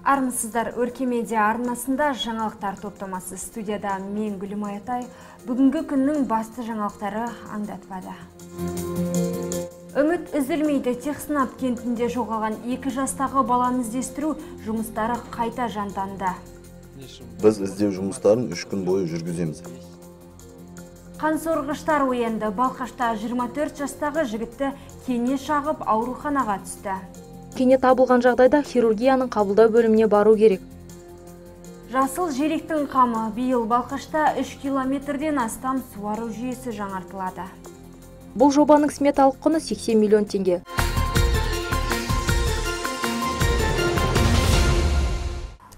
Армысыздар, Өркемедиа арнасында жаңалықтар топтамасы. Студияда мен Гүлім Аятай. Бүгінгі күннің басты жаңалықтары аңдатпады. Үміт үзілмейді. Техснап кентінде жоғалған 2 жастағы баланы іздестіру жұмыстары қайта жанданды. Біз іздеу жұмыстарын 3 күн бойы жүргіземіз. Қансорғыштар оянды. Балқашта 24 жастағы жігітті кене шағып ауруханаға түсті. Кене табылған жағдайда хирургияның қабылдау бөліміне бару керек. Жасыл желектің қамы. Биыл Балқашта 3 километрден астам суару жүйесі жаңартылады. Бұл жобаның сметалық құны 80 миллион теңге.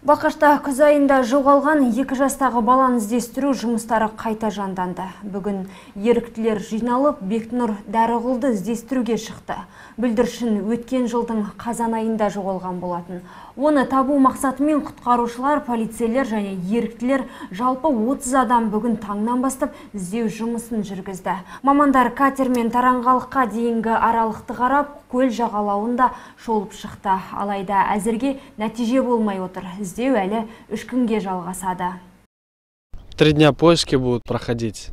Балқашта күз айында жоғалған 2 жастағы баланы іздестіру жұмыстары қайта жанданды. Бүгін еріктілер жиналып, Бекнұр Дәріғұлды іздестіруге шықты. Бүлдіршін өткен жылдың қазан айында жоғалған болатын. Оны табу мақсатымен құтқарушылар, полицейлер және еріктілер жалпы 30 адам бүгін таңнан бастап іздеу жұмысын жүргізді. Мамандар катермен Таранғалыққа дейінгі аралықты қарап, көл жағалауында шолып шықты. Алайда әзірге нәтиже болмай отыр. Іздеу әлі 3 күнге жалғасады. 3 дня поиски будут проходить.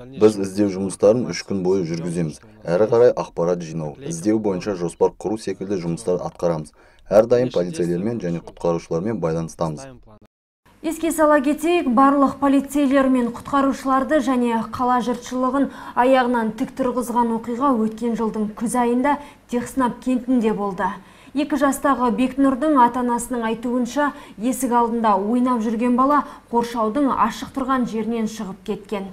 Біз іздеу жұмыстарын 3 күн бойы жүргіземіз. Әрі қарай ақпарат жинау, іздеу бойынша жоспар құру секілді жұмыстар атқарамыз. Әрдайым полицейлермен және құтқарушылармен байланыстамыз. Еске сала кетейік, барлық полицейлер мен құтқарушыларды және қала жұртшылығын аяғынан тік тұрғызған оқиға өткен жылдың күз айында Техснап кентінде болды. 2 жастағы Бекнұрдың ата-анасының айтуынша, есік алдында ойнап жүрген бала қоршаудың ашық тұрған жерінен шығып кеткен.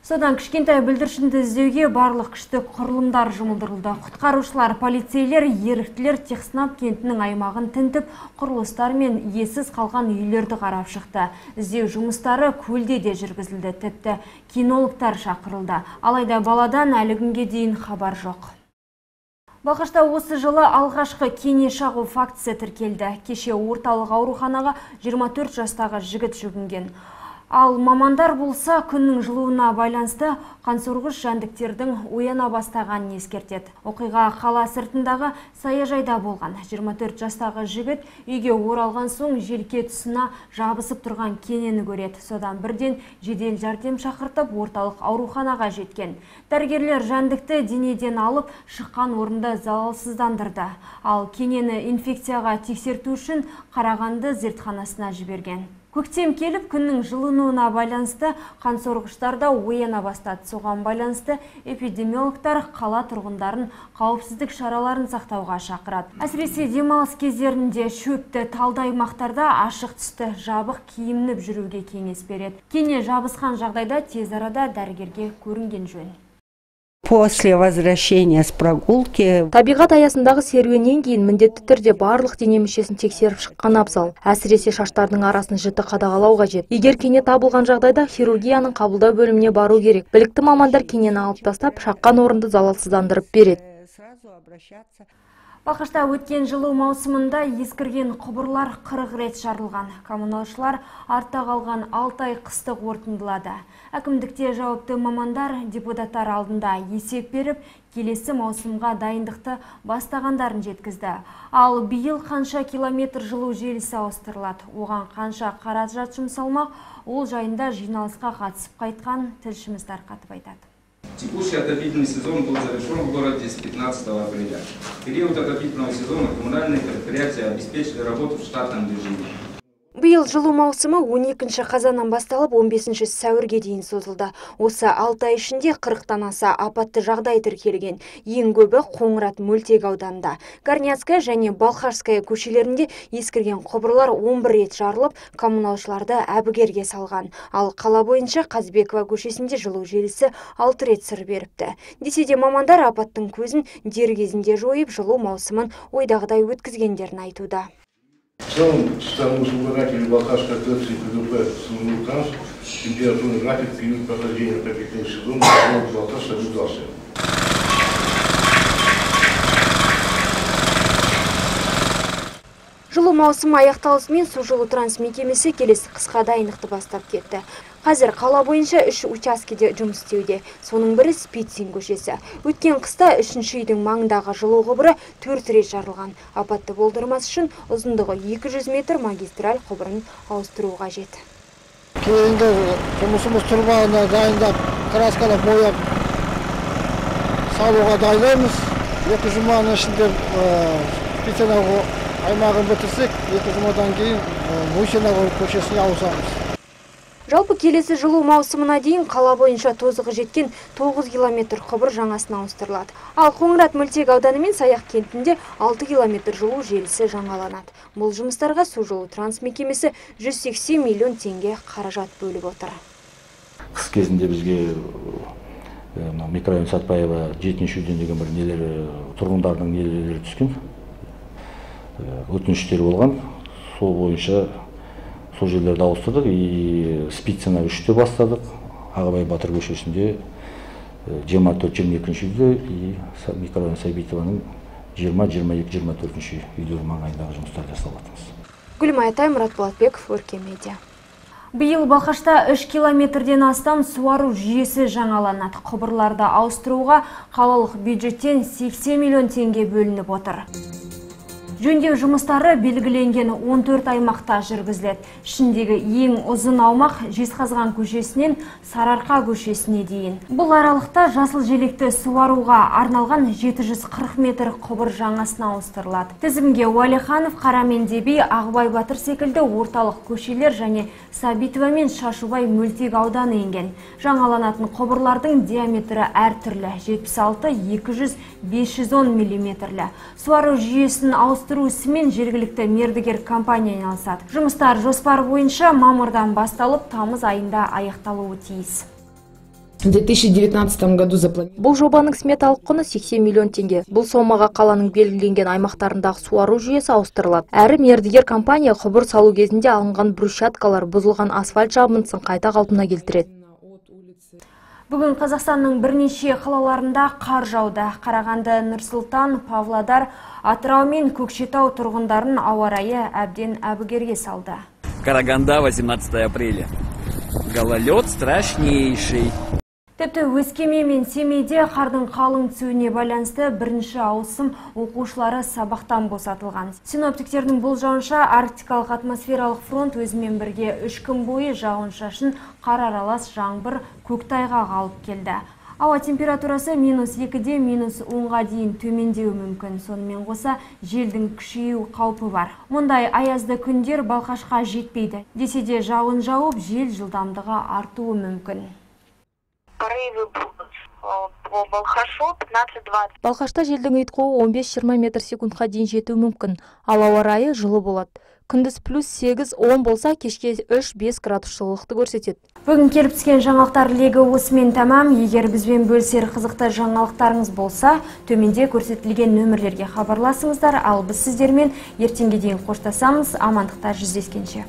Содан кішкентай бүлдіршінді іздеуге барлық күшті құрылымдар жұмылдырылды. Құтқарушылар, полицейлер, еріктілер Техснап кентінің аймағын тінтіп, құрылыстар мен иесіз қалған үйлерді қарап шықты. Іздеу жұмыстары көлде де жүргізілді, тіпті кинологтар шақырылды. Алайда баладан әлі күнге дейін хабар жоқ. Балқашта осы жылы алғашқы кене шағу фактісі тіркелді. Кеше орталық ауруханаға 24 жастағы жігіт жүгінген. Ал мамандар болса күннің жылуына байланысты қансорғыш жәндіктердің ояна бастағанын ескертеді. Оқиға қала сыртындағы саяжайда болған. 24 жастағы жігіт үйге оралған соң желке тұсына жабысып тұрған кенені көреді. Содан бірден жедел жәрдем шақыртып орталық ауруханаға жеткен. Дәрігерлер жәндікті денеден алып шыққан орында залалсыздандырды. Ал кенені инфекцияға тексерту үшін Қарағанды зертханасына жіберген. Көктем келіп, күннің жылынуына байланысты қансорғыштарда ояна бастады. Соған байланысты эпидемиологтар қала тұрғындарын қауіпсіздік шараларын сақтауға шақырады. Әсіресе демалыс кездерінде шөпті, талды аймақтарда ашық түсті жабық киініп жүруге кеңес береді. Кене жабысқан жағдайда тез арада дәрігерге көрінген жөн. После возвращения с прогулки Табиғат аясындағы серуеннен кейін міндетті түрде барлық дене мүшесін тексеріп шыққан абзал. Әсіресе шаштардың арасын жіті қадағалау қажет. Егер кене табылған жағдайда хирургияның қабылдау бөліміне бару керек. Білікті мамандар кенені алып тастап, шаққан орынды залалсыздандырып береді. Балқашта өткен жылу маусымында ескірген құбырлар 40 рет жарылған. Коммуналшылар артта қалған 6 ай қысты қорытындылады. Әкімдікте жауапты мамандар депутаттар алдында есеп беріп, келесі маусымға дайындықты бастағандарын жеткізді. Ал биыл қанша километр жылу желісі ауыстырылады, оған қанша қаражат жұмсалмақ, ол жайында жиналысқа қатысып қайтқан тілшіміз тарқатып айтады. Текущий отопительный сезон был завершен в городе с 15 апреля. В период отопительного сезона коммунальные предприятия обеспечили работу в штатном режиме. Биыл жылу маусымы 12 қазаннан басталып 15 сәуірге дейін созылды. Осы 6 ай ішінде 40-тан аса апатты жағдай тіркелген. Ең көбі Қоңырат мөлтек ауданында. Горняцкая және Балқашская көшелерінде ескірген құбырлар 11 рет жарылып, коммуналшыларды әбігерге салған. Ал қала бойынша Қазбекова көшесінде жылу желісі 6 рет сыр беріпті. Десе де мамандар апаттың көзін дер кезінде жойып, жылу маусымын ойдағыдай өткізгендерін айтуда. В целом, самоуслугодатель Балқашской ТЭЦ и КГП «Самолтранс» температурный график в период прохождения отопительного сезона в Балқаш соблюдался. Жылу маусымы аяқталысымен су жылу транс мекемесі келесі қысқа дайындықты бастап кетті. Қазір қала бойынша 3 учаскеде жұмыс істеуде. Соның бірі Спицин көшесі. Өткен қыста 3-ші үйдің маңындағы жылу құбыры 4 рет жарылған. Апатты болдырмас үшін ұзындығы 200 метр магистраль құбырын ауыстыру қажет. Кейінгі жұмысымыз тұрбағына дайындап, краскалап, бояп салуға дайындаймыз. 2 жұманың ішінде Спицин аймағын бітірсек, 2 жұмадан кейін Мусинова көшесіне ауысамыз. Жалпы келесі жылу маусымына дейін қала бойынша тозығы жеткен 9 километр құбыр жаңасына ауыстырылады. Ал Қоңырат Мөлтек ауданы мен Саяқ кентінде 6 километр жылу желісі жаңаланады. Бұл жұмыстарға су жылу транс мекемесі 180 миллион теңге қаражат бөліп отыр. Қыс кезінде бізге микрорайон Сатпаева 7-ші үйден деген бір нелері, тұрғындардың нелері түскен. Өтініштер болған. Сол бойынша сол жерлерді ауыстырдық, и Спицина 3-те бастадық, Ағыбай Батыр көшесінде 24-22 үйде, и микрорайон Сәбитованың 20-22-24 үйлер маңайындағы жұмыстар жасалатымыз. Гүлмай Атай, Мұрат Болатбеков, Өркен Медиа. Биыл Балқашта 3 километрден астам суару жүйесі жаңаланады. Құбырларды ауыстыруға қалалық бюджеттен 80 миллион теңге бөлініп отыр. Жөндеу жұмыстары белгіленген 14 аймақта жүргізіледі. Ішіндегі ең ұзын аумақ Жезқазған көшесінен Сарыарқа көшесіне дейін. Бұл аралықта жасыл желекті суаруға арналған 740 метр құбыр жаңасына ауыстырылады. Тізімге Уәлиханов, Қарамендеби, Ағыбай Батыр секілді орталық көшелер және Сабитова мен Шашубай Мөлтек ауданы енген. Жаңаланатын құбырлардың диаметрі әртүрлі 76, 200, 510 мм. Суару жүйесін ауыстыру ісімен жергілікті мердігер компания айналысады. Жұмыстар жоспар бойынша мамырдан басталып, тамыз айында аяқталуы тиіс. В 2019 году запланировано. Бұл жобаның сметалық құны 80 миллион теңге. Бұл сомаға қаланың белгіленген аймақтарындағы суару жүйесі ауыстырылады. Әрі мердігер компания құбыр салу кезінде алынған брусчаткалар, бұзылған асфальт жабындысын қайта қалпына келтіреді. Бүгін Қазақстанның бірнеше қалаларында қар жауды. Қарағанды, Нұр-Сұлтан, Павлодар, Атырау мен Көкшетау тұрғындарын ауа райы әбден әбігерге салды. Караганда, 18 апреля. Гололед страшнейший. Тіпті Өскемен мен Семейде қардың қалың түсуіне байланысты бірінші ауысым оқушылары сабақтан босатылған. Синоптиктердің болжауынша арктикалық атмосфералық фронт өзімен бірге 3 күн бойы жауын-шашын, қар аралас жаңбыр, көктайғақ алып келді. Ауа температурасы -2-ден -10-ға дейін төмендеуі мүмкін. Сонымен қоса желдің күшею қаупі бар. Мұндай аязды күндер Балқашқа жетпейді. Десе де жауын жауып, жел жылдамдығы артуы мүмкін. Порывы будут по Балқашу 15-20. Балқашта желдің ұйытқуы 15-20 метр секундқа дейін жетуі мүмкін. Ал ауа райы жылы болады. Күндіз +8-10 болса, кешке 3-5 градус жылылықты көрсетеді. Бүгін келіп түскен жаңалықтар легі осымен тамам. Егер бізбен бөлісер қызықты жаңалықтарыңыз болса, төменде көрсетілген нөмірлерге хабарласыңыздар. Ал біз сіздермен ертеңге дейін қоштасамыз. Амандықта жүздескенше.